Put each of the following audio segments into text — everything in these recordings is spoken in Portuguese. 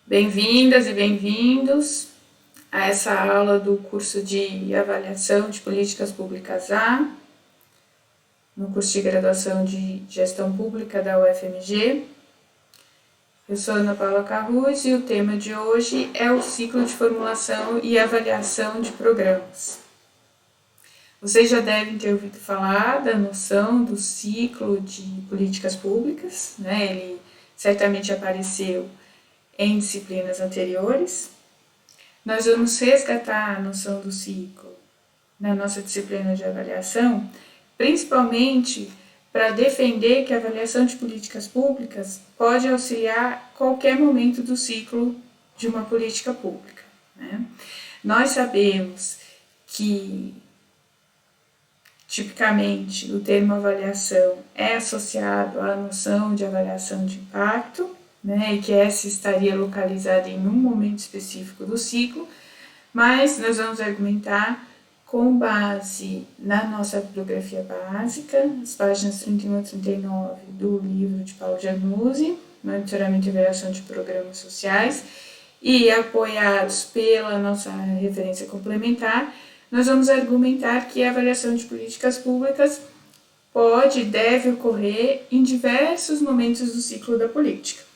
Bem-vindas e bem-vindos a essa aula do curso de Avaliação de Políticas Públicas A, no curso de graduação de Gestão Pública da UFMG. Eu sou Ana Paula Carruz e o tema de hoje é o ciclo de formulação e avaliação de programas. Vocês já devem ter ouvido falar da noção do ciclo de políticas públicas, né? Ele certamente apareceu em disciplinas anteriores. Nós vamos resgatar a noção do ciclo na nossa disciplina de avaliação, principalmente para defender que a avaliação de políticas públicas pode auxiliar qualquer momento do ciclo de uma política pública, né? Nós sabemos que, tipicamente, o termo avaliação é associado à noção de avaliação de impacto, né, e que essa estaria localizada em um momento específico do ciclo, mas nós vamos argumentar com base na nossa bibliografia básica, as páginas 31 a 39 do livro de Paulo Januzzi, Monitoramento e Avaliação de Programas Sociais, e apoiados pela nossa referência complementar, nós vamos argumentar que a avaliação de políticas públicas pode e deve ocorrer em diversos momentos do ciclo da política.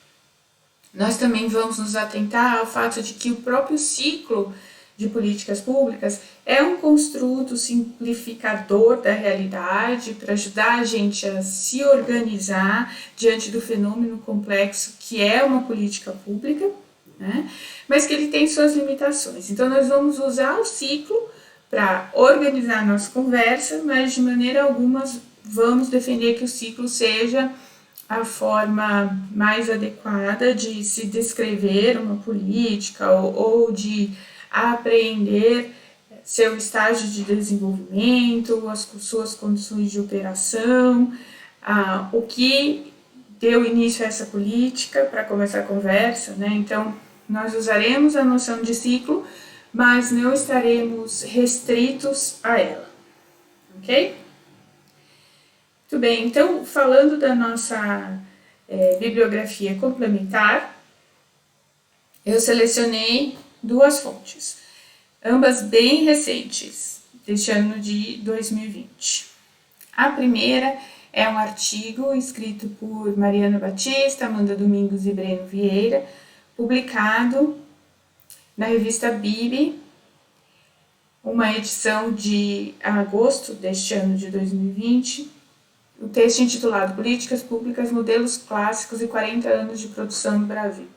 Nós também vamos nos atentar ao fato de que o próprio ciclo de políticas públicas é um construto simplificador da realidade para ajudar a gente a se organizar diante do fenômeno complexo que é uma política pública, né? Mas que ele tem suas limitações. Então, nós vamos usar o ciclo para organizar a nossa conversa, mas de maneira alguma vamos defender que o ciclo seja a forma mais adequada de se descrever uma política ou de apreender seu estágio de desenvolvimento, as suas condições de operação, o que deu início a essa política para começar a conversa, né? Então, nós usaremos a noção de ciclo, mas não estaremos restritos a ela, ok? Muito bem, então, falando da nossa bibliografia complementar, eu selecionei duas fontes, ambas bem recentes, deste ano de 2020. A primeira é um artigo escrito por Mariana Batista, Amanda Domingos e Breno Vieira, publicado na revista Bibi, uma edição de agosto deste ano de 2020, o texto intitulado Políticas Públicas, Modelos Clássicos e 40 anos de produção no Brasil.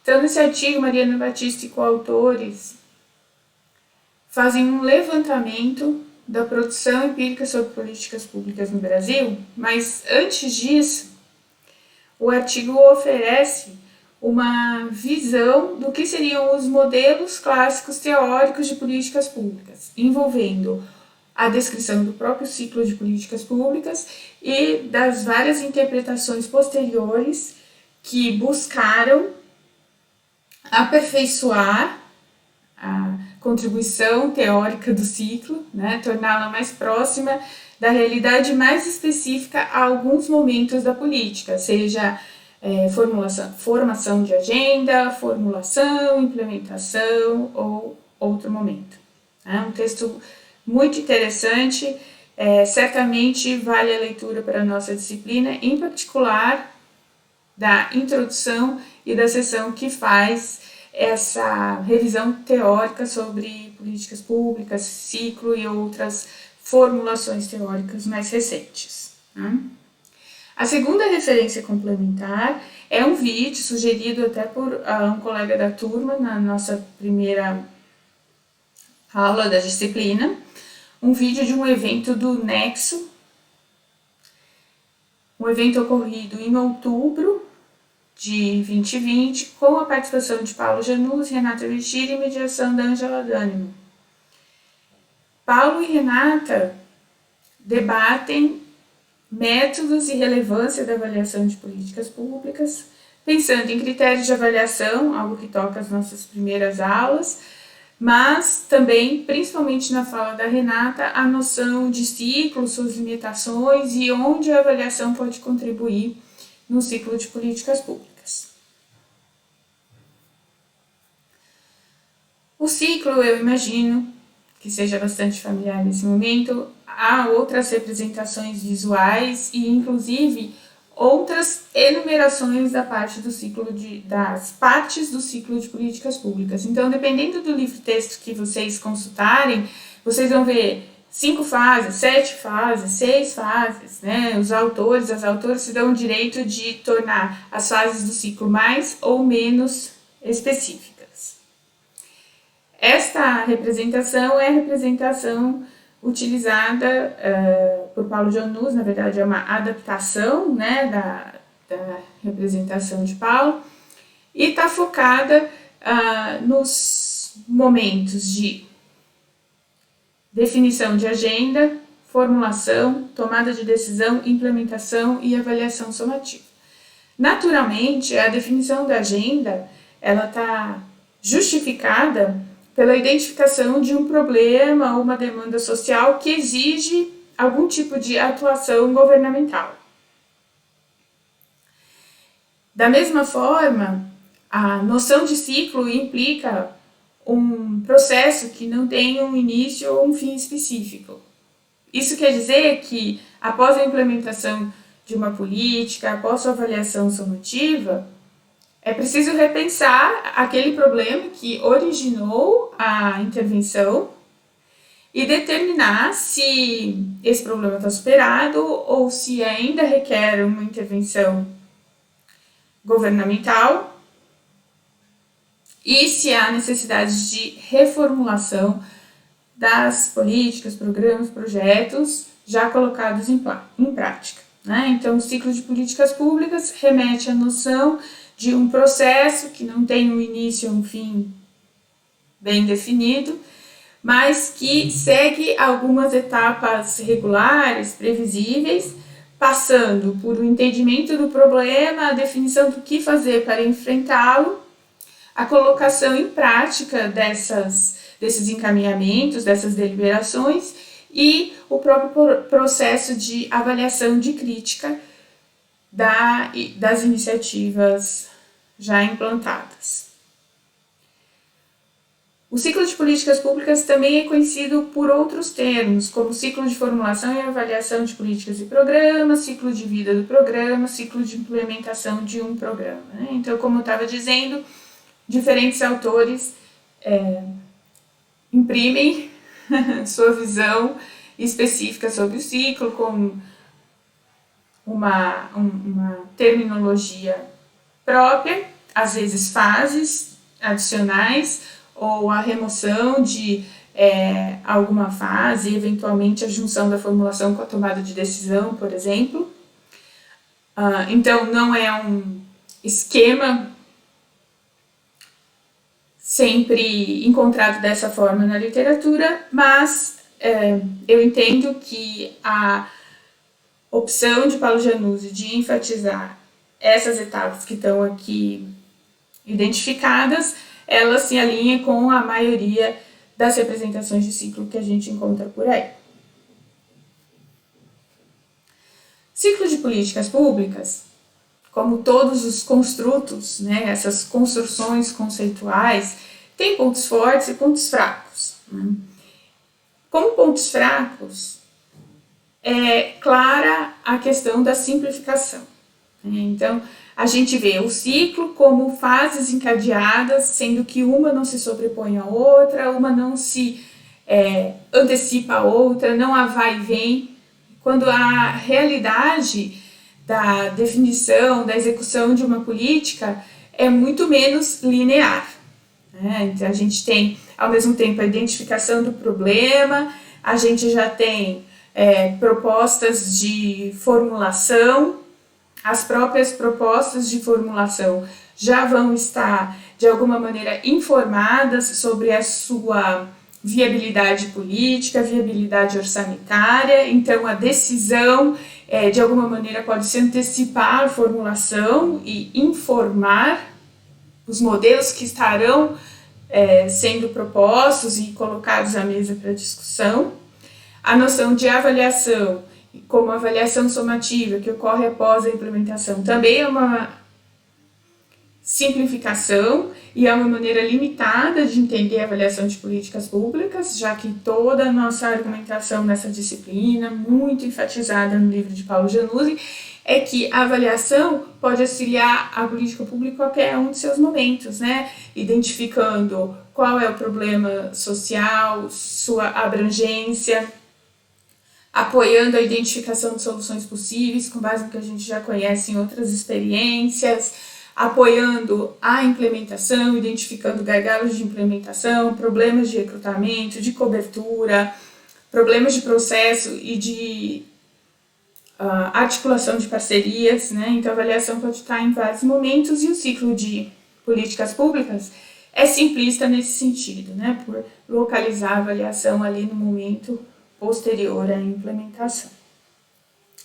Então, nesse artigo, Mariana Batista e coautores fazem um levantamento da produção empírica sobre políticas públicas no Brasil, mas antes disso, o artigo oferece uma visão do que seriam os modelos clássicos teóricos de políticas públicas, envolvendo a descrição do próprio ciclo de políticas públicas e das várias interpretações posteriores que buscaram aperfeiçoar a contribuição teórica do ciclo, né, torná-la mais próxima da realidade mais específica a alguns momentos da política, seja formação de agenda, formulação, implementação ou outro momento. É um texto muito interessante, certamente vale a leitura para a nossa disciplina, em particular da introdução e da seção que faz essa revisão teórica sobre políticas públicas, ciclo e outras formulações teóricas mais recentes. A segunda referência complementar é um vídeo sugerido até por um colega da turma na nossa primeira aula da disciplina, um vídeo de um evento do Nexo, um evento ocorrido em outubro de 2020, com a participação de Paulo Januzzi, Renata Virgílio e mediação da Ângela Dânimo. Paulo e Renata debatem métodos e relevância da avaliação de políticas públicas, pensando em critérios de avaliação, algo que toca as nossas primeiras aulas, mas também, principalmente na fala da Renata, a noção de ciclo, suas limitações e onde a avaliação pode contribuir no ciclo de políticas públicas. O ciclo, eu imagino que seja bastante familiar nesse momento, há outras representações visuais e, inclusive, outras enumerações da parte do ciclo das partes do ciclo de políticas públicas. Então, dependendo do livro-texto que vocês consultarem, vocês vão ver 5 fases, 7 fases, 6 fases, né? Os autores, as autoras se dão o direito de tornar as fases do ciclo mais ou menos específicas. Esta representação é a representação utilizada por Paulo Janus, na verdade é uma adaptação, né, da representação de Paulo, e está focada nos momentos de definição de agenda, formulação, tomada de decisão, implementação e avaliação somativa. Naturalmente, a definição da agenda ela está justificada pela identificação de um problema ou uma demanda social que exige algum tipo de atuação governamental. Da mesma forma, a noção de ciclo implica um processo que não tem um início ou um fim específico. Isso quer dizer que, após a implementação de uma política, após sua avaliação somativa, é preciso repensar aquele problema que originou a intervenção e determinar se esse problema está superado ou se ainda requer uma intervenção governamental e se há necessidade de reformulação das políticas, programas, projetos já colocados em prática, né? Então, o ciclo de políticas públicas remete à noção de um processo que não tem um início ou um fim bem definido, mas que segue algumas etapas regulares, previsíveis, passando por o entendimento do problema, a definição do que fazer para enfrentá-lo, a colocação em prática desses encaminhamentos, dessas deliberações e o próprio processo de avaliação de crítica das iniciativas já implantadas. O ciclo de políticas públicas também é conhecido por outros termos, como ciclo de formulação e avaliação de políticas e programas, ciclo de vida do programa, ciclo de implementação de um programa, né? Então, como eu estava dizendo, diferentes autores imprimem sua visão específica sobre o ciclo, com uma terminologia própria, às vezes fases adicionais, ou a remoção de alguma fase, eventualmente a junção da formulação com a tomada de decisão, por exemplo. Então, não é um esquema sempre encontrado dessa forma na literatura, mas eu entendo que a opção de Paulo Januzzi de enfatizar essas etapas que estão aqui identificadas, ela se alinha com a maioria das representações de ciclo que a gente encontra por aí. Ciclo de políticas públicas, como todos os construtos, né, essas construções conceituais, tem pontos fortes e pontos fracos, né? Como pontos fracos, é clara a questão da simplificação, né? Então, a gente vê o ciclo como fases encadeadas, sendo que uma não se sobrepõe à outra, uma não se antecipa a outra, não há vai e vem, quando a realidade da definição, da execução de uma política é muito menos linear, né? Então, a gente tem, ao mesmo tempo, a identificação do problema, a gente já tem propostas de formulação, as próprias propostas de formulação já vão estar, de alguma maneira, informadas sobre a sua viabilidade política, viabilidade orçamentária, então a decisão, de alguma maneira, pode se antecipar a formulação e informar os modelos que estarão sendo propostos e colocados à mesa para discussão. A noção de avaliação, como avaliação somativa, que ocorre após a implementação, também simplificação e é uma maneira limitada de entender a avaliação de políticas públicas, já que toda a nossa argumentação nessa disciplina, muito enfatizada no livro de Paulo Januzzi, é que a avaliação pode auxiliar a política pública em qualquer um de seus momentos, né? Identificando qual é o problema social, sua abrangência, apoiando a identificação de soluções possíveis com base no que a gente já conhece em outras experiências, apoiando a implementação, identificando gargalos de implementação, problemas de recrutamento, de cobertura, problemas de processo e de articulação de parcerias, né? Então a avaliação pode estar em vários momentos e o ciclo de políticas públicas é simplista nesse sentido, né? Por localizar a avaliação ali no momento posterior à implementação.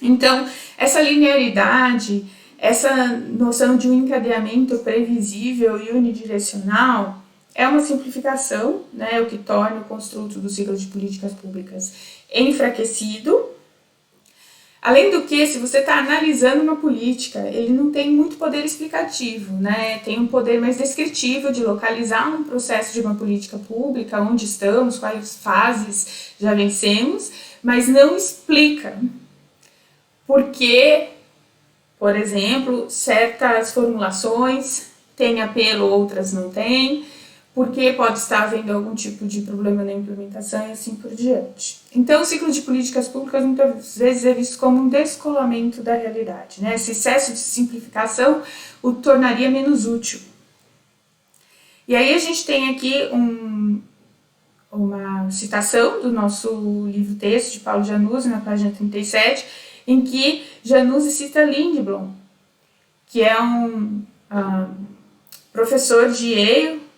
Então, essa linearidade, essa noção de um encadeamento previsível e unidirecional é uma simplificação, né? O que torna o construto do ciclo de políticas públicas enfraquecido. Além do que, se você está analisando uma política, ele não tem muito poder explicativo, né? Tem um poder mais descritivo de localizar um processo de uma política pública, onde estamos, quais fases já vencemos, mas não explica por que, por exemplo, certas formulações têm apelo, outras não têm, porque pode estar havendo algum tipo de problema na implementação e assim por diante. Então, o ciclo de políticas públicas muitas vezes é visto como um descolamento da realidade, né? Esse excesso de simplificação o tornaria menos útil. E aí a gente tem aqui uma citação do nosso livro-texto de Paulo Januzzi, na página 37, em que Januzzi cita Lindblom, que é um professor de Yale,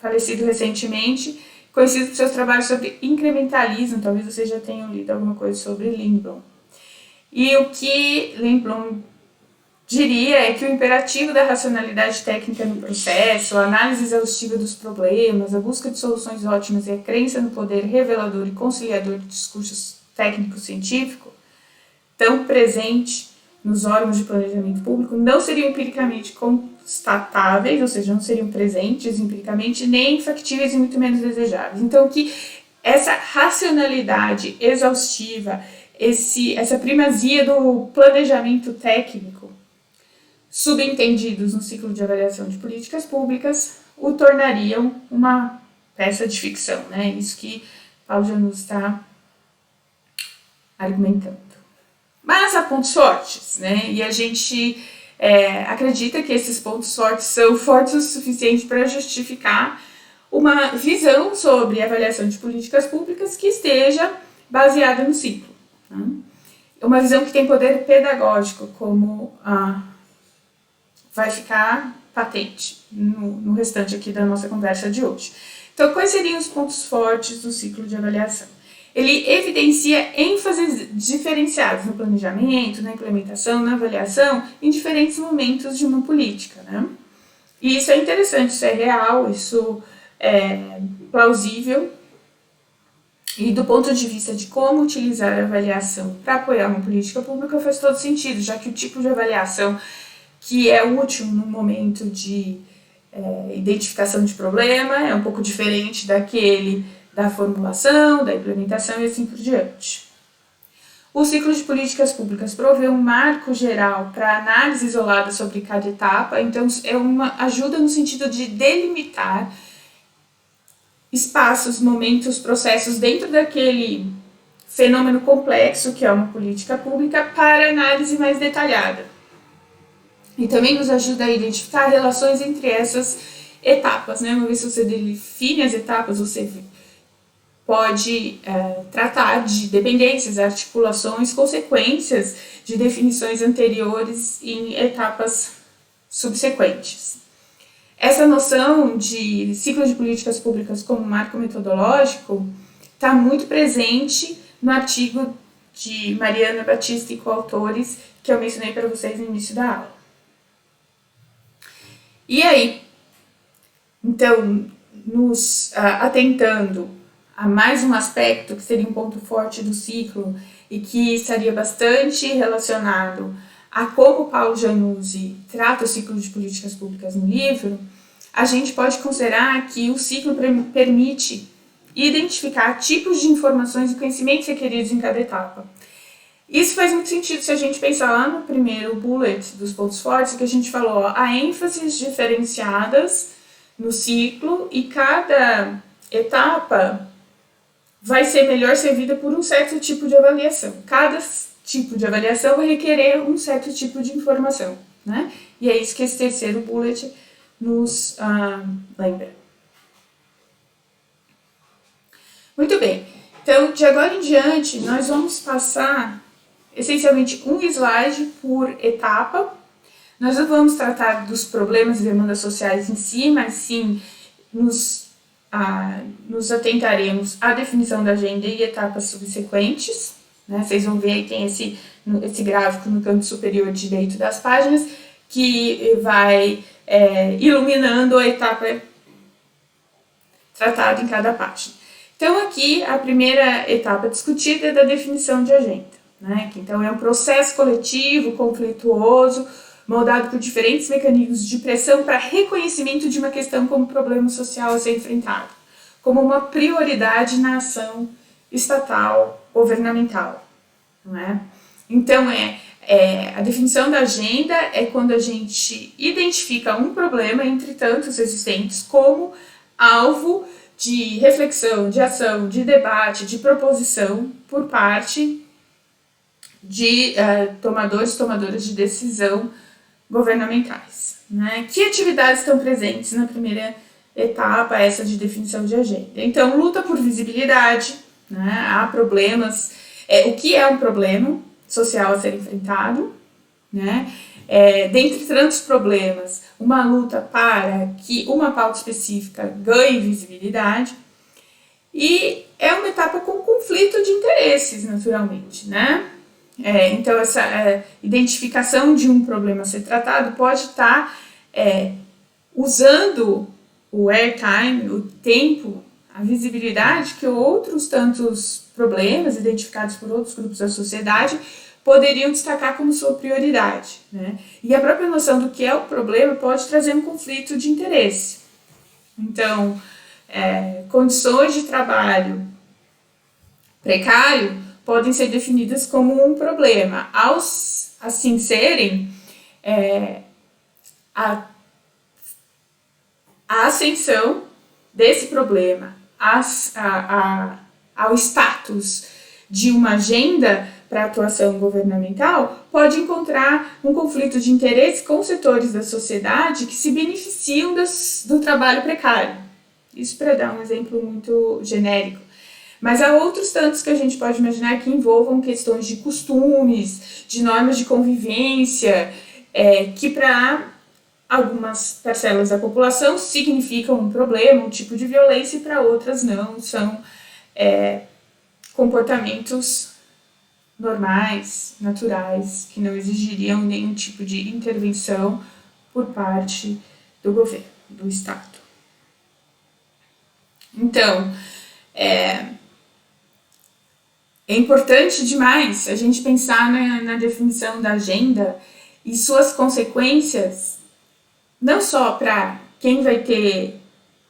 falecido recentemente, conhecido por seus trabalhos sobre incrementalismo. Talvez vocês já tenham lido alguma coisa sobre Lindblom. E o que Lindblom diria é que o imperativo da racionalidade técnica no processo, a análise exaustiva dos problemas, a busca de soluções ótimas e a crença no poder revelador e conciliador de discursos técnico-científico, tão presente nos órgãos de planejamento público, não seriam empiricamente constatáveis, ou seja, não seriam presentes empiricamente, nem factíveis e muito menos desejáveis. Então, que essa racionalidade exaustiva, essa primazia do planejamento técnico, subentendidos no ciclo de avaliação de políticas públicas, o tornariam uma peça de ficção, né? Isso que Paulo Januzzi está argumentando. Mas há pontos fortes, né? E a gente acredita que esses pontos fortes são fortes o suficiente para justificar uma visão sobre a avaliação de políticas públicas que esteja baseada no ciclo. Né? Uma visão que tem poder pedagógico, como vai ficar patente no restante aqui da nossa conversa de hoje. Então, quais seriam os pontos fortes do ciclo de avaliação? Ele evidencia ênfases diferenciadas no planejamento, na implementação, na avaliação, em diferentes momentos de uma política, né? E isso é interessante, isso é real, isso é plausível. E do ponto de vista de como utilizar a avaliação para apoiar uma política pública faz todo sentido, já que o tipo de avaliação que é útil no momento de identificação de problema é um pouco diferente daquele da formulação, da implementação e assim por diante. O ciclo de políticas públicas provê um marco geral para análise isolada sobre cada etapa, então é uma ajuda no sentido de delimitar espaços, momentos, processos dentro daquele fenômeno complexo que é uma política pública para análise mais detalhada. E também nos ajuda a identificar relações entre essas etapas, né? Uma vez que você define as etapas, você pode tratar de dependências, articulações, consequências de definições anteriores em etapas subsequentes. Essa noção de ciclo de políticas públicas como marco metodológico está muito presente no artigo de Mariana Batista e coautores que eu mencionei para vocês no início da aula. E aí, então, nos atentando a mais um aspecto que seria um ponto forte do ciclo e que estaria bastante relacionado a como Paulo Januzzi trata o ciclo de políticas públicas no livro, a gente pode considerar que o ciclo permite identificar tipos de informações e conhecimentos requeridos em cada etapa. Isso faz muito sentido se a gente pensar lá no primeiro bullet dos pontos fortes, que a gente falou, há ênfases diferenciadas no ciclo e cada etapa vai ser melhor servida por um certo tipo de avaliação. Cada tipo de avaliação vai requerer um certo tipo de informação, né? E é isso que esse terceiro bullet nos lembra. Muito bem, então de agora em diante nós vamos passar essencialmente um slide por etapa. Nós não vamos tratar dos problemas e demandas sociais em si, mas sim nos atentaremos à definição da agenda e etapas subsequentes. Né? Vocês vão ver aí, tem esse gráfico no canto superior direito das páginas, que vai iluminando a etapa tratada em cada página. Então aqui a primeira etapa discutida é da definição de agenda. Né? Então é um processo coletivo, conflituoso, moldado por diferentes mecanismos de pressão para reconhecimento de uma questão como problema social a ser enfrentado, como uma prioridade na ação estatal, governamental. Não é? Então a definição da agenda é quando a gente identifica um problema entre tantos existentes como alvo de reflexão, de ação, de debate, de proposição por parte de tomadores e tomadoras de decisão governamentais. Né? Que atividades estão presentes na primeira etapa, essa de definição de agenda? Então, luta por visibilidade, né? Há problemas, o que é um problema social a ser enfrentado, né? Dentre tantos problemas, uma luta para que uma pauta específica ganhe visibilidade, e é uma etapa com conflito de interesses, naturalmente, né? Então, essa identificação de um problema a ser tratado pode estar usando o airtime, o tempo, a visibilidade que outros tantos problemas identificados por outros grupos da sociedade poderiam destacar como sua prioridade. Né? E a própria noção do que é o problema pode trazer um conflito de interesse. Então, condições de trabalho precário podem ser definidas como um problema. Ao assim serem, a ascensão desse problema ao status de uma agenda para atuação governamental pode encontrar um conflito de interesse com setores da sociedade que se beneficiam do trabalho precário. Isso para dar um exemplo muito genérico. Mas há outros tantos que a gente pode imaginar que envolvam questões de costumes, de normas de convivência, que para algumas parcelas da população significam um problema, um tipo de violência, e para outras não, são comportamentos normais, naturais, que não exigiriam nenhum tipo de intervenção por parte do governo, do Estado. Então, é importante demais a gente pensar na definição da agenda e suas consequências, não só para quem vai ter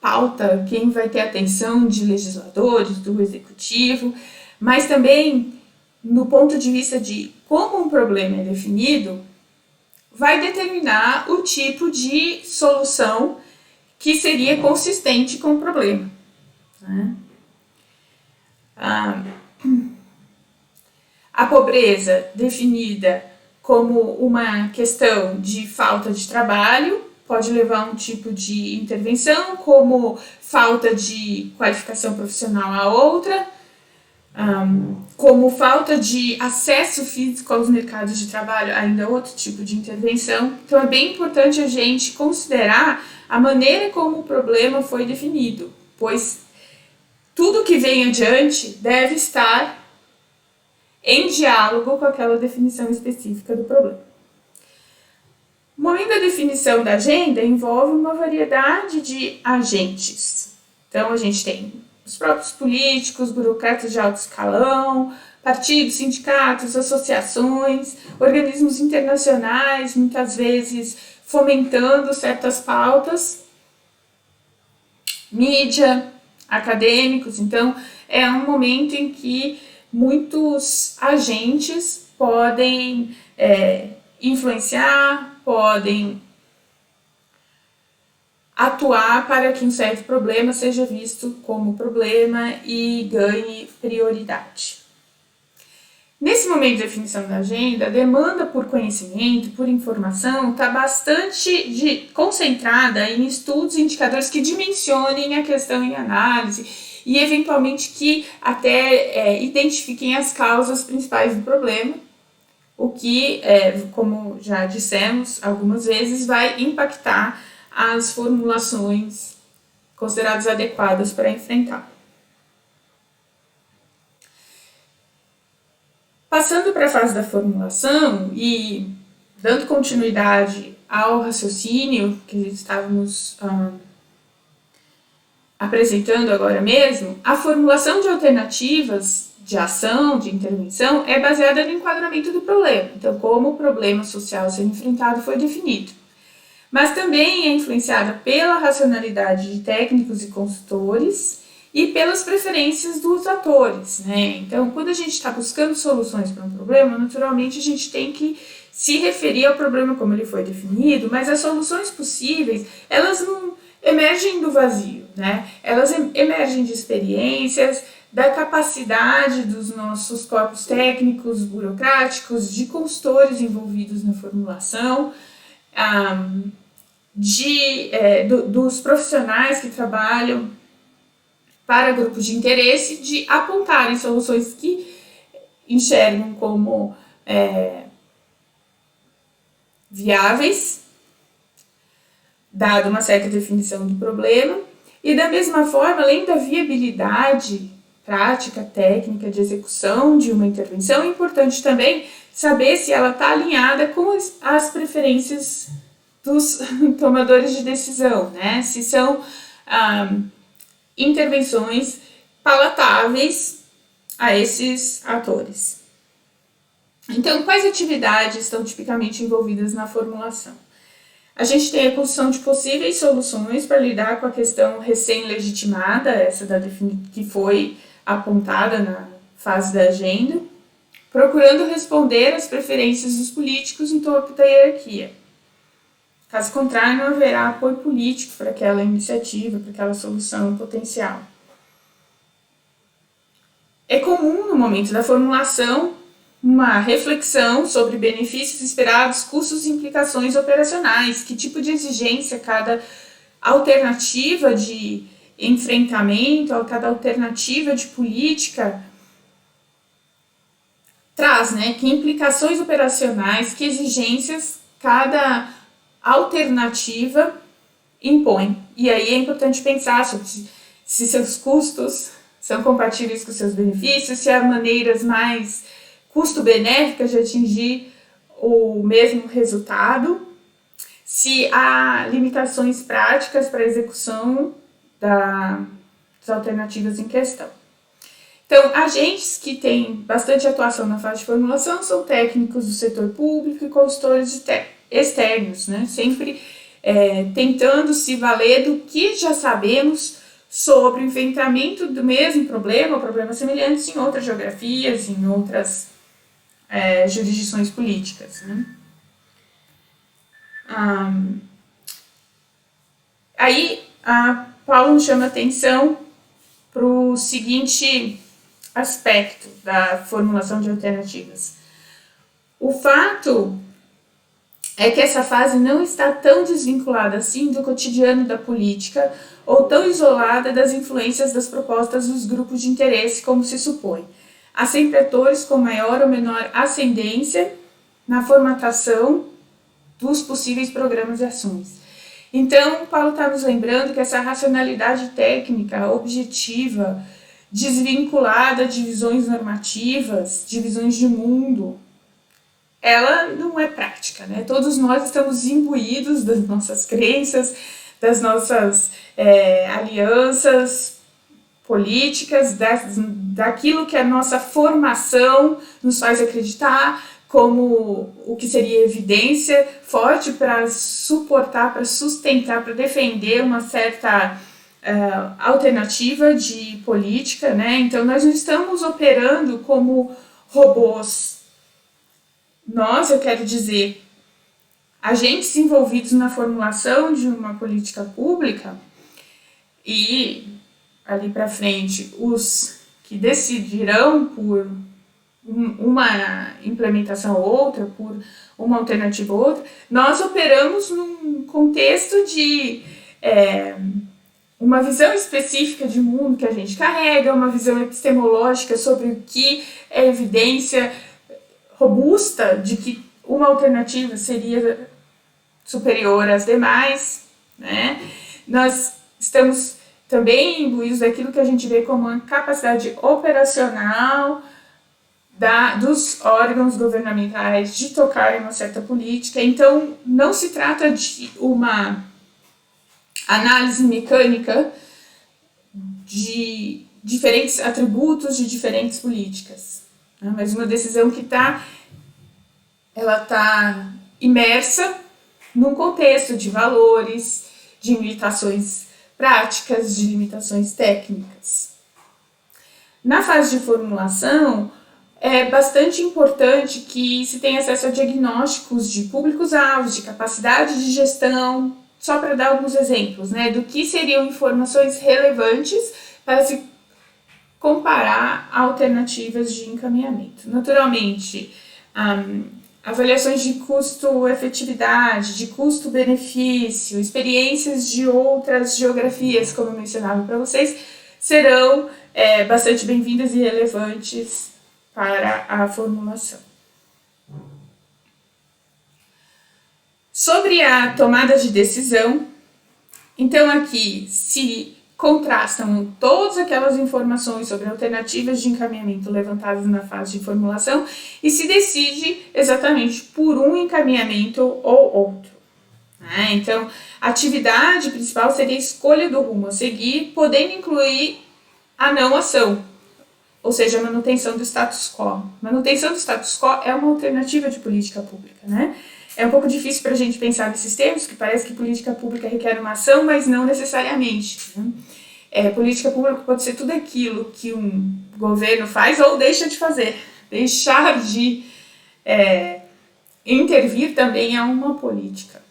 pauta, quem vai ter atenção de legisladores, do executivo, mas também no ponto de vista de como um problema é definido, vai determinar o tipo de solução que seria consistente com o problema. Né? A pobreza definida como uma questão de falta de trabalho pode levar a um tipo de intervenção, como falta de qualificação profissional a outra, como falta de acesso físico aos mercados de trabalho, ainda outro tipo de intervenção. Então é bem importante a gente considerar a maneira como o problema foi definido, pois tudo que vem adiante deve estar em diálogo com aquela definição específica do problema. O momento da definição da agenda envolve uma variedade de agentes. Então, a gente tem os próprios políticos, burocratas de alto escalão, partidos, sindicatos, associações, organismos internacionais, muitas vezes fomentando certas pautas, mídia, acadêmicos. Então, é um momento em que muitos agentes podem influenciar, podem atuar para que um certo problema seja visto como problema e ganhe prioridade. Nesse momento de definição da agenda, a demanda por conhecimento, por informação, está bastante concentrada em estudos e indicadores que dimensionem a questão em análise e, eventualmente, que até identifiquem as causas principais do problema, o que, como já dissemos algumas vezes, vai impactar as formulações consideradas adequadas para enfrentar. Passando para a fase da formulação e dando continuidade ao raciocínio que estávamos apresentando agora mesmo, a formulação de alternativas de ação, de intervenção, é baseada no enquadramento do problema. Então, como o problema social a ser enfrentado foi definido. Mas também é influenciada pela racionalidade de técnicos e consultores e pelas preferências dos atores, né? Então, quando a gente está buscando soluções para um problema, naturalmente a gente tem que se referir ao problema como ele foi definido, mas as soluções possíveis, elas não emergem do vazio, né? Elas emergem de experiências, da capacidade dos nossos corpos técnicos, burocráticos, de consultores envolvidos na formulação, dos profissionais que trabalham para grupos de interesse, de apontarem soluções que enxergam como viáveis, dada uma certa definição do problema, e da mesma forma, além da viabilidade prática, técnica de execução de uma intervenção, é importante também saber se ela está alinhada com as preferências dos tomadores de decisão, né? Se são intervenções palatáveis a esses atores. Então, quais atividades estão tipicamente envolvidas na formulação? A gente tem a construção de possíveis soluções para lidar com a questão recém-legitimada, essa que foi apontada na fase da agenda, procurando responder às preferências dos políticos em topo da hierarquia. Caso contrário, não haverá apoio político para aquela iniciativa, para aquela solução potencial. É comum, no momento da formulação, uma reflexão sobre benefícios esperados, custos e implicações operacionais, que tipo de exigência cada alternativa de enfrentamento, cada alternativa de política traz, né? Que implicações operacionais, que exigências cada alternativa impõe. E aí é importante pensar sobre se seus custos são compatíveis com seus benefícios, se há maneiras mais custo-benéficas de atingir o mesmo resultado, se há limitações práticas para a execução das alternativas em questão. Então, agentes que têm bastante atuação na fase de formulação são técnicos do setor público e consultores externos, né? Sempre tentando se valer do que já sabemos sobre o enfrentamento do mesmo problema ou problemas semelhantes em outras geografias, em outras jurisdições políticas, né? Aí, Paulo nos chama atenção para o seguinte aspecto da formulação de alternativas. O fato é que essa fase não está tão desvinculada assim do cotidiano da política ou tão isolada das influências das propostas dos grupos de interesse como se supõe. Há sempre atores com maior ou menor ascendência na formatação dos possíveis programas e ações. Então, Paulo está nos lembrando que essa racionalidade técnica, objetiva, desvinculada de visões normativas, de visões de mundo, ela não é prática, né? Todos nós estamos imbuídos das nossas crenças, das nossas alianças políticas, daquilo que a nossa formação nos faz acreditar como o que seria evidência forte para suportar, para sustentar, para defender uma certa alternativa de política, né? Então nós não estamos operando como robôs. Nós, eu quero dizer, agentes envolvidos na formulação de uma política pública e ali para frente os que decidirão por uma implementação ou outra, por uma alternativa ou outra, nós operamos num contexto de uma visão específica de mundo que a gente carrega, uma visão epistemológica sobre o que é evidência robusta de que uma alternativa seria superior às demais, né? Nós estamos também imbuídos daquilo que a gente vê como uma capacidade operacional dos órgãos governamentais de tocar em uma certa política. Então, não se trata de uma análise mecânica de diferentes atributos de diferentes políticas, né? Mas uma decisão que ela está imersa num contexto de valores, de limitações práticas, de limitações técnicas. Na fase de formulação, é bastante importante que se tenha acesso a diagnósticos de públicos-alvos, de capacidade de gestão, só para dar alguns exemplos, né, do que seriam informações relevantes para se comparar alternativas de encaminhamento. Naturalmente, avaliações de custo-efetividade, de custo-benefício, experiências de outras geografias, como eu mencionava para vocês, serão bastante bem-vindas e relevantes para a formulação. Sobre a tomada de decisão, então aqui se contrastam todas aquelas informações sobre alternativas de encaminhamento levantadas na fase de formulação e se decide exatamente por um encaminhamento ou outro, né? Então, a atividade principal seria a escolha do rumo a seguir, podendo incluir a não ação, ou seja, a manutenção do status quo. Manutenção do status quo é uma alternativa de política pública, né? É um pouco difícil para a gente pensar nesses termos, que parece que política pública requer uma ação, mas não necessariamente, né? Política pública pode ser tudo aquilo que um governo faz ou deixa de fazer. Deixar de intervir também é uma política.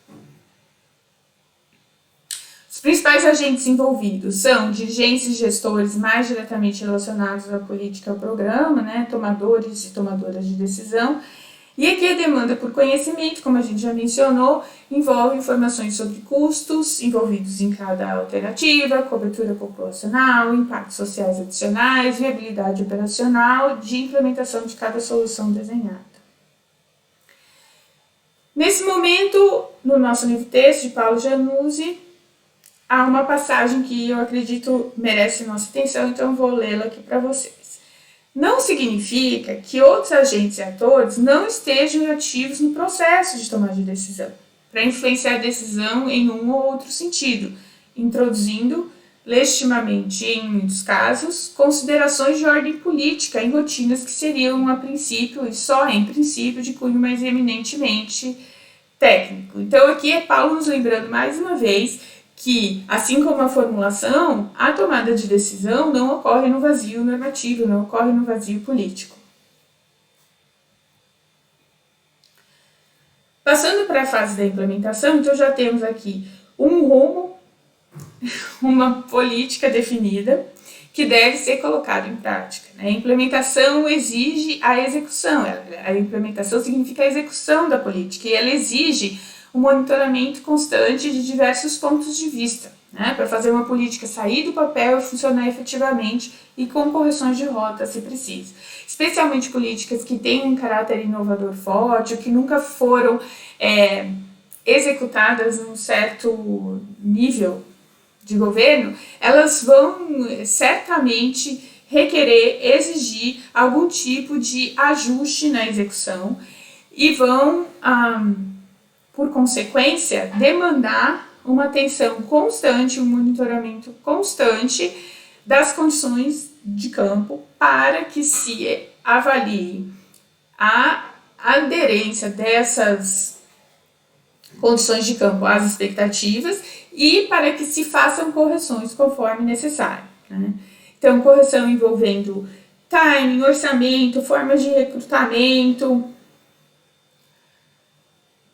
Os principais agentes envolvidos são dirigentes e gestores mais diretamente relacionados à política e ao programa, né? Tomadores e tomadoras de decisão. E aqui a demanda por conhecimento, como a gente já mencionou, envolve informações sobre custos envolvidos em cada alternativa, cobertura populacional, impactos sociais adicionais, viabilidade operacional de implementação de cada solução desenhada. Nesse momento, no nosso livro texto de Paulo Januzzi, há uma passagem que eu acredito merece nossa atenção, então eu vou lê-la aqui para vocês. Não significa que outros agentes e atores não estejam ativos no processo de tomada de decisão, para influenciar a decisão em um ou outro sentido, introduzindo, legitimamente em muitos casos, considerações de ordem política em rotinas que seriam a princípio e só em princípio de cunho mais eminentemente técnico. Então aqui é Paulo nos lembrando mais uma vez que, assim como a formulação, a tomada de decisão não ocorre no vazio normativo, não ocorre no vazio político. Passando para a fase da implementação, então já temos aqui um rumo, uma política definida, que deve ser colocado em prática, né? A implementação exige a execução, a implementação significa a execução da política, e ela exige um monitoramento constante de diversos pontos de vista, né, para fazer uma política sair do papel e funcionar efetivamente e com correções de rota, se preciso. Especialmente políticas que têm um caráter inovador forte, ou que nunca foram executadas num certo nível de governo, elas vão certamente requerer, exigir algum tipo de ajuste na execução e vão por consequência, demandar uma atenção constante, um monitoramento constante das condições de campo para que se avalie a aderência dessas condições de campo às expectativas e para que se façam correções conforme necessário, né? Então, correção envolvendo timing, orçamento, formas de recrutamento,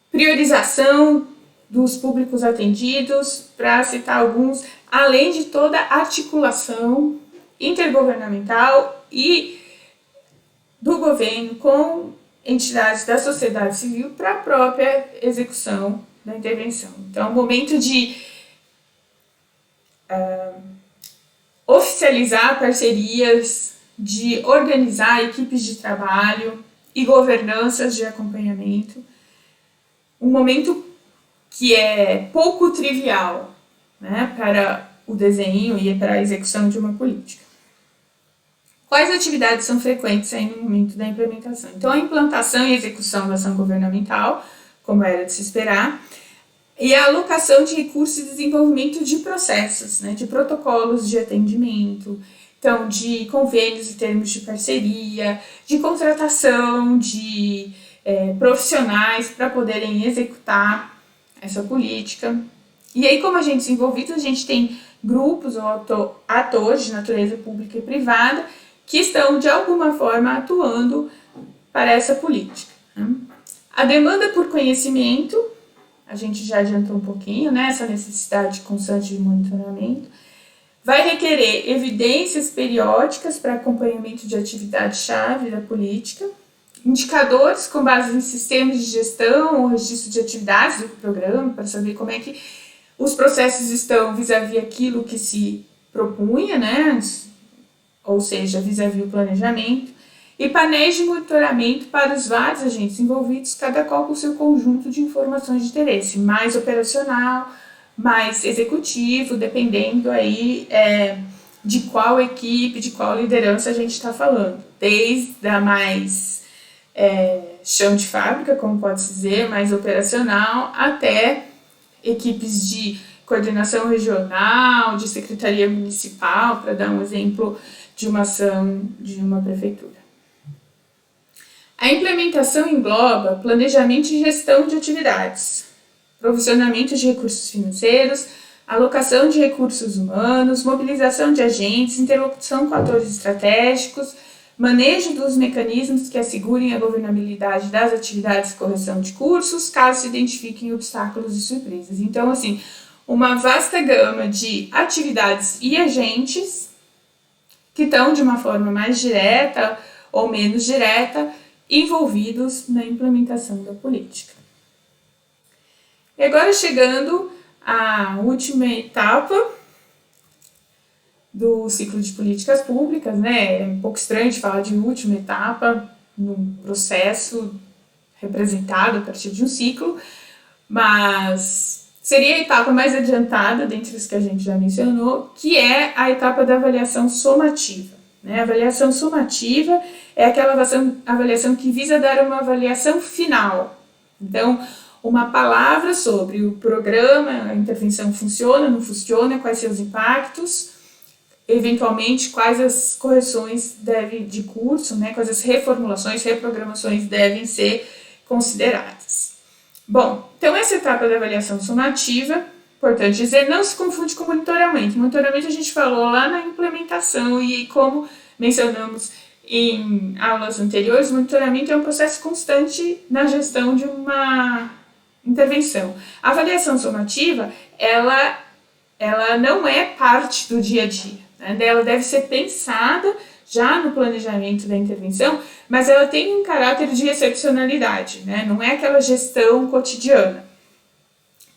priorização dos públicos atendidos, para citar alguns, além de toda a articulação intergovernamental e do governo com entidades da sociedade civil para a própria execução da intervenção. Então, é um momento de oficializar parcerias, de organizar equipes de trabalho e governanças de acompanhamento. Um momento que é pouco trivial, né, para o desenho e para a execução de uma política. Quais atividades são frequentes aí no momento da implementação? Então, a implantação e execução da ação governamental, como era de se esperar, e a alocação de recursos e desenvolvimento de processos, né, de protocolos de atendimento, então, de convênios e termos de parceria, de contratação de profissionais para poderem executar essa política. E aí, como agentes envolvidos, a gente tem grupos ou atores de natureza pública e privada que estão, de alguma forma, atuando para essa política, né? A demanda por conhecimento, a gente já adiantou um pouquinho, né? Essa necessidade constante de monitoramento, vai requerer evidências periódicas para acompanhamento de atividade-chave da política, indicadores com base em sistemas de gestão ou registro de atividades do programa, para saber como é que os processos estão vis-à-vis aquilo que se propunha, né? Ou seja, vis-à-vis o planejamento, e painéis de monitoramento para os vários agentes envolvidos, cada qual com o seu conjunto de informações de interesse, mais operacional, mais executivo, dependendo aí de qual equipe, de qual liderança a gente está falando, desde a mais chão de fábrica, como pode-se dizer, mais operacional, até equipes de coordenação regional, de secretaria municipal, para dar um exemplo de uma ação de uma prefeitura. A implementação engloba planejamento e gestão de atividades, provisionamento de recursos financeiros, alocação de recursos humanos, mobilização de agentes, interlocução com atores estratégicos, manejo dos mecanismos que assegurem a governabilidade das atividades e correção de cursos, caso se identifiquem obstáculos e surpresas. Então, assim, uma vasta gama de atividades e agentes que estão de uma forma mais direta ou menos direta envolvidos na implementação da política. E agora chegando à última etapa do ciclo de políticas públicas, né? É um pouco estranho de falar de última etapa num processo representado a partir de um ciclo, mas seria a etapa mais adiantada dentre as que a gente já mencionou, que é a etapa da avaliação somativa, né? A avaliação somativa é aquela avaliação que visa dar uma avaliação final. Então, uma palavra sobre o programa, a intervenção funciona, não funciona, quais seus impactos, eventualmente quais as correções de curso, né, quais as reformulações, reprogramações devem ser consideradas. Bom, então essa etapa da avaliação sumativa, importante dizer, não se confunde com monitoramento. Monitoramento a gente falou lá na implementação e como mencionamos em aulas anteriores, monitoramento é um processo constante na gestão de uma intervenção. A avaliação sumativa, ela não é parte do dia a dia, né? Ela deve ser pensada já no planejamento da intervenção, mas ela tem um caráter de excepcionalidade, né? Não é aquela gestão cotidiana.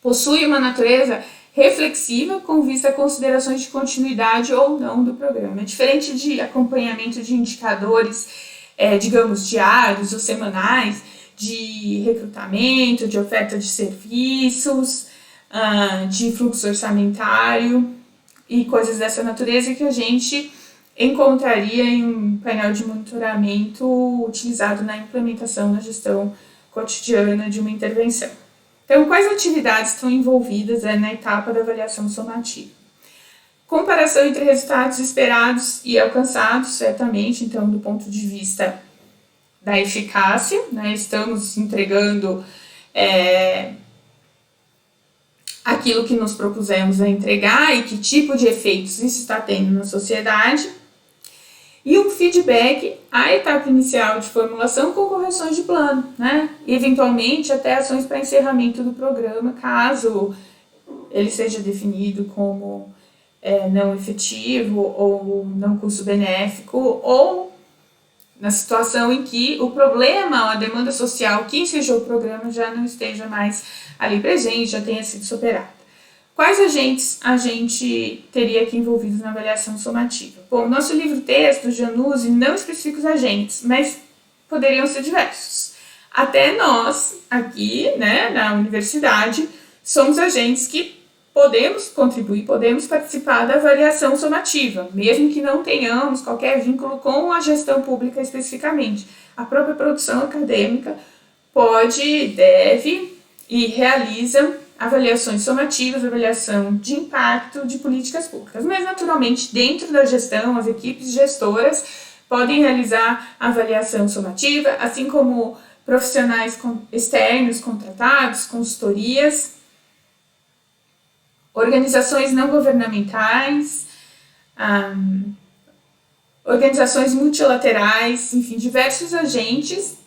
Possui uma natureza reflexiva com vista a considerações de continuidade ou não do programa. É diferente de acompanhamento de indicadores, digamos, diários ou semanais, de recrutamento, de oferta de serviços, de fluxo orçamentário e coisas dessa natureza que a gente encontraria em um painel de monitoramento utilizado na implementação da gestão cotidiana de uma intervenção. Então, quais atividades estão envolvidas na etapa da avaliação somativa? comparação entre resultados esperados e alcançados, certamente, então, do ponto de vista da eficácia, né? Estamos entregando aquilo que nos propusemos a entregar e que tipo de efeitos isso está tendo na sociedade. E um feedback à etapa inicial de formulação com correções de plano, né? E, eventualmente, até ações para encerramento do programa, caso ele seja definido como não efetivo ou não custo-benéfico, ou na situação em que o problema ou a demanda social que ensejou o programa já não esteja mais ali presente, já tenha sido superado. Quais agentes a gente teria aqui envolvidos na avaliação somativa? Bom, nosso livro-texto, Januzzi, não especifica os agentes, mas poderiam ser diversos. Até nós, aqui, né, na universidade, somos agentes que podemos contribuir, podemos participar da avaliação somativa, mesmo que não tenhamos qualquer vínculo com a gestão pública especificamente. A própria produção acadêmica pode, deve e realiza avaliações somativas, avaliação de impacto de políticas públicas. Mas, naturalmente, dentro da gestão, as equipes gestoras podem realizar avaliação somativa, assim como profissionais externos contratados, consultorias, organizações não governamentais, organizações multilaterais, enfim, diversos agentes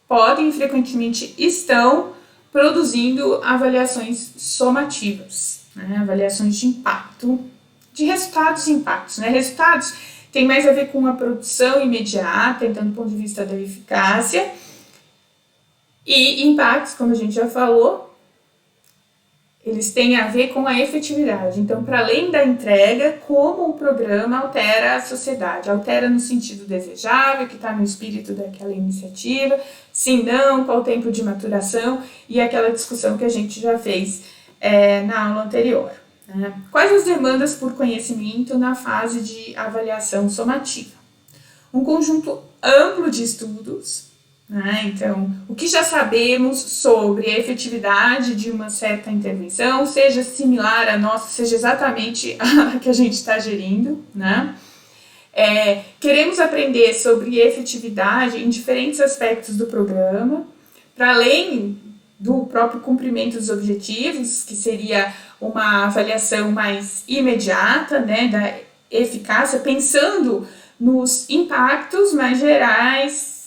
podem, frequentemente estão, produzindo avaliações somativas, né? Avaliações de impacto, de resultados e impactos. Né? Resultados tem mais a ver com a produção imediata, então do ponto de vista da eficácia, e impactos, como a gente já falou, eles têm a ver com a efetividade. Então, para além da entrega, como o programa altera a sociedade. Altera no sentido desejável, que está no espírito daquela iniciativa, se não, qual o tempo de maturação e aquela discussão que a gente já fez na aula anterior. Né? Quais as demandas por conhecimento na fase de avaliação somativa? Um conjunto amplo de estudos. Então, o que já sabemos sobre a efetividade de uma certa intervenção, seja similar à nossa, seja exatamente a que a gente está gerindo, né? Queremos aprender sobre efetividade em diferentes aspectos do programa, para além do próprio cumprimento dos objetivos, que seria uma avaliação mais imediata, né, da eficácia, pensando nos impactos mais gerais,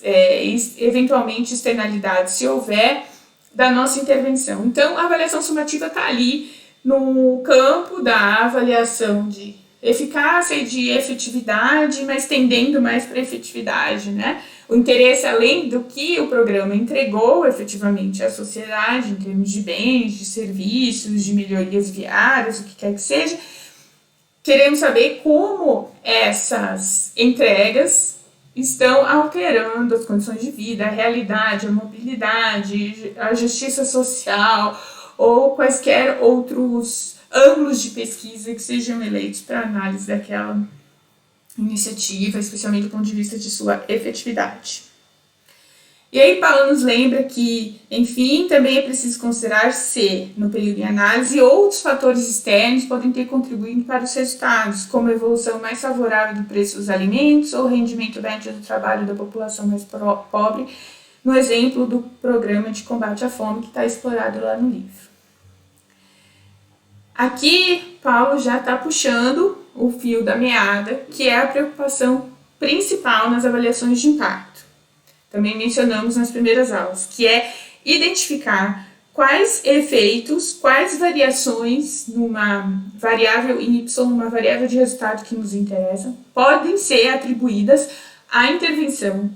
eventualmente externalidades, se houver, da nossa intervenção. Então, a avaliação sumativa está ali no campo da avaliação de eficácia e de efetividade, mas tendendo mais para efetividade, né? O interesse, além do que o programa entregou efetivamente à sociedade, em termos de bens, de serviços, de melhorias viárias, o que quer que seja, queremos saber como essas entregas estão alterando as condições de vida, a realidade, a mobilidade, a justiça social ou quaisquer outros ângulos de pesquisa que sejam eleitos para análise daquela iniciativa, especialmente do ponto de vista de sua efetividade. E aí Paulo nos lembra que, enfim, também é preciso considerar se, no período de análise, outros fatores externos podem ter contribuído para os resultados, como a evolução mais favorável do preço dos alimentos ou o rendimento médio do trabalho da população mais pobre, no exemplo do programa de combate à fome que está explorado lá no livro. Aqui, Paulo já está puxando o fio da meada, que é a preocupação principal nas avaliações de impacto. Também mencionamos nas primeiras aulas, que é identificar quais efeitos, quais variações numa variável Y, uma variável de resultado que nos interessa, podem ser atribuídas à intervenção,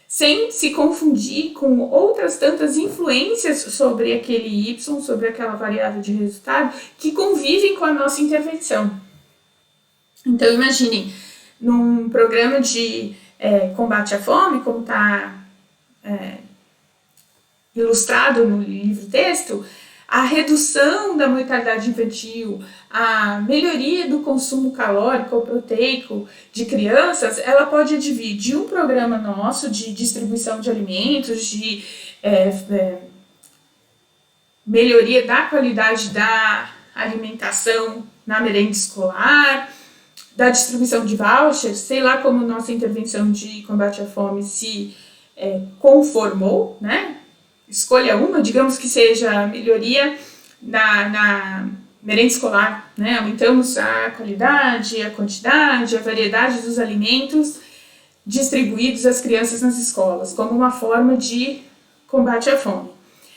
sem se confundir com outras tantas influências sobre aquele Y, sobre aquela variável de resultado, que convivem com a nossa intervenção. Então, imaginem, num programa de combate à fome, como está ilustrado no livro-texto, a redução da mortalidade infantil, a melhoria do consumo calórico ou proteico de crianças, ela pode advir de um programa nosso de distribuição de alimentos, de melhoria da qualidade da alimentação na merenda escolar, da distribuição de vouchers, sei lá como nossa intervenção de combate à fome se conformou, né? Escolha uma, digamos que seja a melhoria na merenda escolar, né? Aumentamos a qualidade, a quantidade, a variedade dos alimentos distribuídos às crianças nas escolas, como uma forma de combate à fome.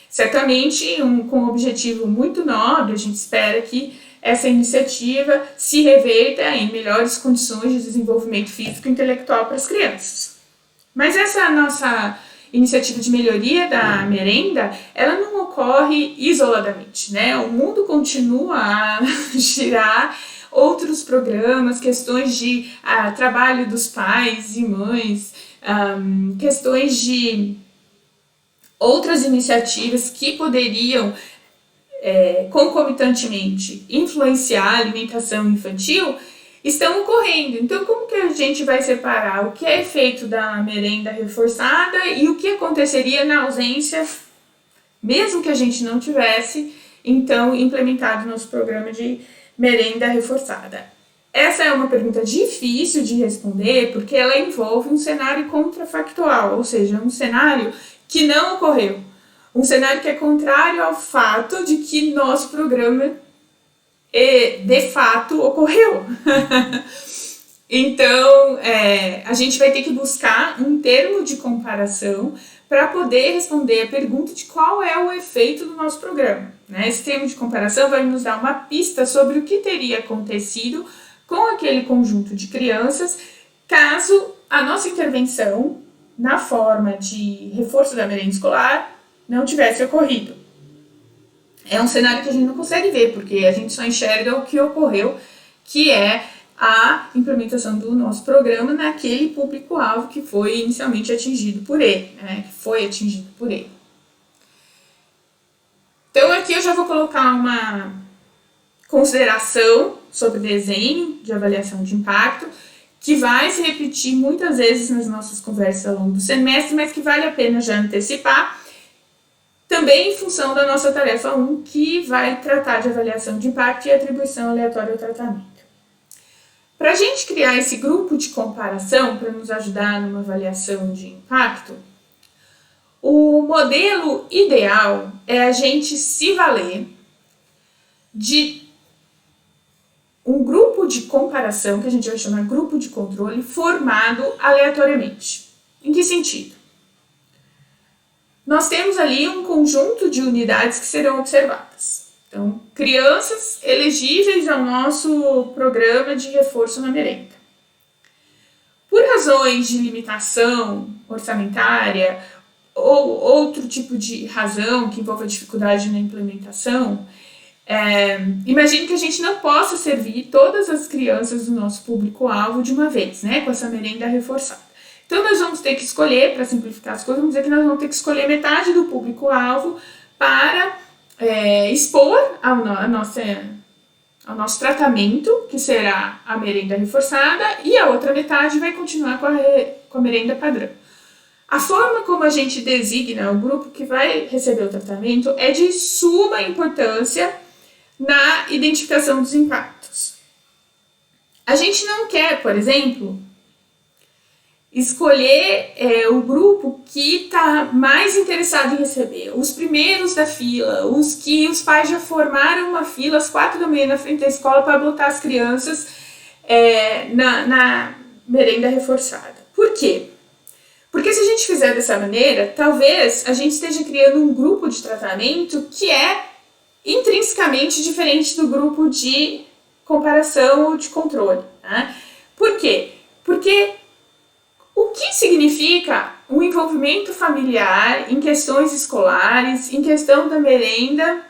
Certamente, com um objetivo muito nobre, a gente espera que essa iniciativa se reverta em melhores condições de desenvolvimento físico e intelectual para as crianças. Mas essa nossa iniciativa de melhoria da merenda, ela não ocorre isoladamente, né? O mundo continua a girar, outros programas, questões de trabalho dos pais e mães, questões de outras iniciativas que poderiam concomitantemente influenciar a alimentação infantil estão ocorrendo. Então, como que a gente vai separar o que é efeito da merenda reforçada e o que aconteceria na ausência, mesmo que a gente não tivesse, então, implementado nosso programa de merenda reforçada? Essa é uma pergunta difícil de responder porque ela envolve um cenário contrafactual, ou seja, um cenário que não ocorreu. Um cenário que é contrário ao fato de que nosso programa de fato ocorreu. Então, a gente vai ter que buscar um termo de comparação para poder responder a pergunta de qual é o efeito do nosso programa, né? Esse termo de comparação vai nos dar uma pista sobre o que teria acontecido com aquele conjunto de crianças caso a nossa intervenção na forma de reforço da merenda escolar não tivesse ocorrido. É um cenário que a gente não consegue ver, porque a gente só enxerga o que ocorreu, que é a implementação do nosso programa naquele público-alvo que foi inicialmente atingido por ele, né? Que foi atingido por ele. Então aqui eu já vou colocar uma consideração sobre desenho de avaliação de impacto, que vai se repetir muitas vezes nas nossas conversas ao longo do semestre, mas que vale a pena já antecipar, também em função da nossa tarefa 1, que vai tratar de avaliação de impacto e atribuição aleatória ao tratamento. Para a gente criar esse grupo de comparação, para nos ajudar numa avaliação de impacto, o modelo ideal é a gente se valer de um grupo de comparação, que a gente vai chamar de grupo de controle, formado aleatoriamente. Em que sentido? Nós temos ali um conjunto de unidades que serão observadas. Então, crianças elegíveis ao nosso programa de reforço na merenda. Por razões de limitação orçamentária ou outro tipo de razão que envolva dificuldade na implementação, imagine que a gente não possa servir todas as crianças do nosso público-alvo de uma vez, né, com essa merenda reforçada. Então, nós vamos ter que escolher, para simplificar as coisas, vamos dizer que nós vamos ter que escolher metade do público-alvo para expor ao nosso tratamento, que será a merenda reforçada, e a outra metade vai continuar com a merenda padrão. A forma como a gente designa o grupo que vai receber o tratamento é de suma importância na identificação dos impactos. A gente não quer, por exemplo, escolher o grupo que está mais interessado em receber, os primeiros da fila, os que os pais já formaram uma fila às 4 da manhã na frente da escola para botar as crianças na merenda reforçada. Por quê? Porque se a gente fizer dessa maneira, talvez a gente esteja criando um grupo de tratamento que é intrinsecamente diferente do grupo de comparação ou de controle. Né? Por quê? Porque o que significa um envolvimento familiar em questões escolares, em questão da merenda?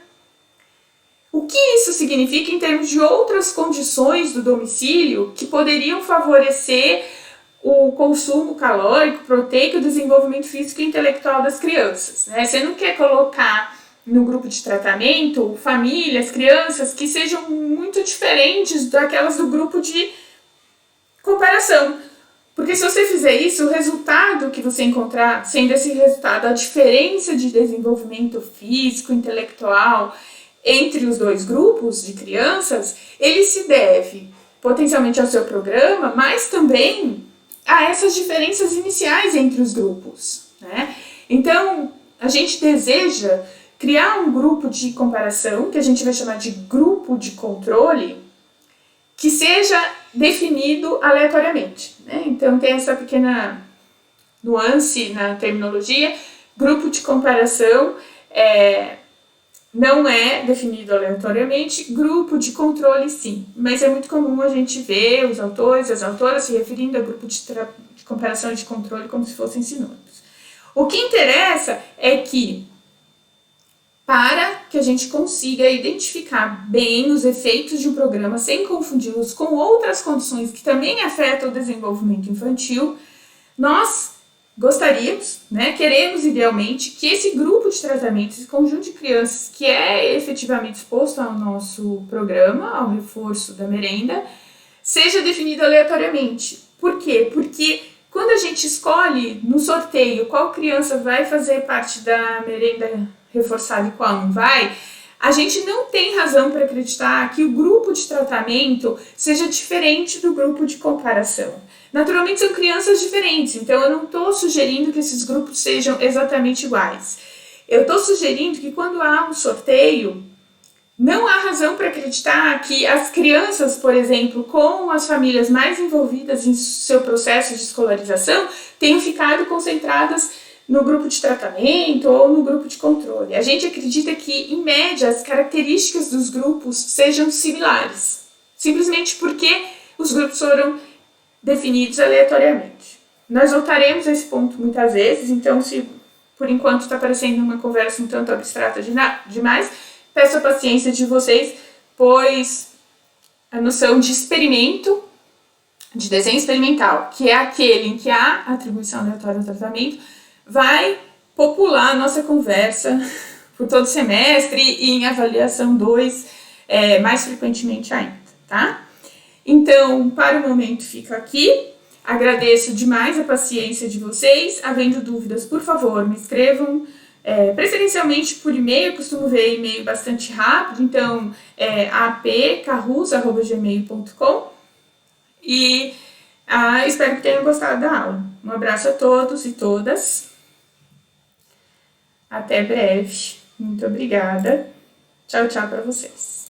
O que isso significa em termos de outras condições do domicílio que poderiam favorecer o consumo calórico, proteico e o desenvolvimento físico e intelectual das crianças? Né? Você não quer colocar no grupo de tratamento famílias, crianças que sejam muito diferentes daquelas do grupo de comparação. Porque se você fizer isso, o resultado que você encontrar, sendo esse resultado a diferença de desenvolvimento físico, intelectual entre os dois grupos de crianças, ele se deve potencialmente ao seu programa, mas também a essas diferenças iniciais entre os grupos, né? Então, a gente deseja criar um grupo de comparação, que a gente vai chamar de grupo de controle, que seja definido aleatoriamente, né? Então, tem essa pequena nuance na terminologia. Grupo de comparação não é definido aleatoriamente, grupo de controle sim, mas é muito comum a gente ver os autores e as autoras se referindo a grupo de comparação e de controle como se fossem sinônimos. O que interessa é que, para que a gente consiga identificar bem os efeitos de um programa sem confundi-los com outras condições que também afetam o desenvolvimento infantil, nós gostaríamos, né, queremos idealmente que esse grupo de tratamento, esse conjunto de crianças que é efetivamente exposto ao nosso programa, ao reforço da merenda, seja definido aleatoriamente. Por quê? Porque quando a gente escolhe no sorteio qual criança vai fazer parte da merenda reforçada e qual não vai, a gente não tem razão para acreditar que o grupo de tratamento seja diferente do grupo de comparação. Naturalmente são crianças diferentes, então eu não estou sugerindo que esses grupos sejam exatamente iguais. Eu estou sugerindo que quando há um sorteio, não há razão para acreditar que as crianças, por exemplo, com as famílias mais envolvidas em seu processo de escolarização, tenham ficado concentradas no grupo de tratamento ou no grupo de controle. A gente acredita que, em média, as características dos grupos sejam similares, simplesmente porque os grupos foram definidos aleatoriamente. Nós voltaremos a esse ponto muitas vezes, então se por enquanto está parecendo uma conversa um tanto abstrata demais, peço a paciência de vocês, pois a noção de experimento, de desenho experimental, que é aquele em que há atribuição aleatória ao tratamento, vai popular a nossa conversa por todo semestre e em avaliação 2 mais frequentemente ainda, tá? Então, para o momento, fico aqui. Agradeço demais a paciência de vocês. Havendo dúvidas, por favor, me escrevam, preferencialmente por e-mail. Eu costumo ver e-mail bastante rápido, então apcarrus@gmail.com. E espero que tenham gostado da aula. Um abraço a todos e todas. Até breve. Muito obrigada. Tchau, tchau para vocês.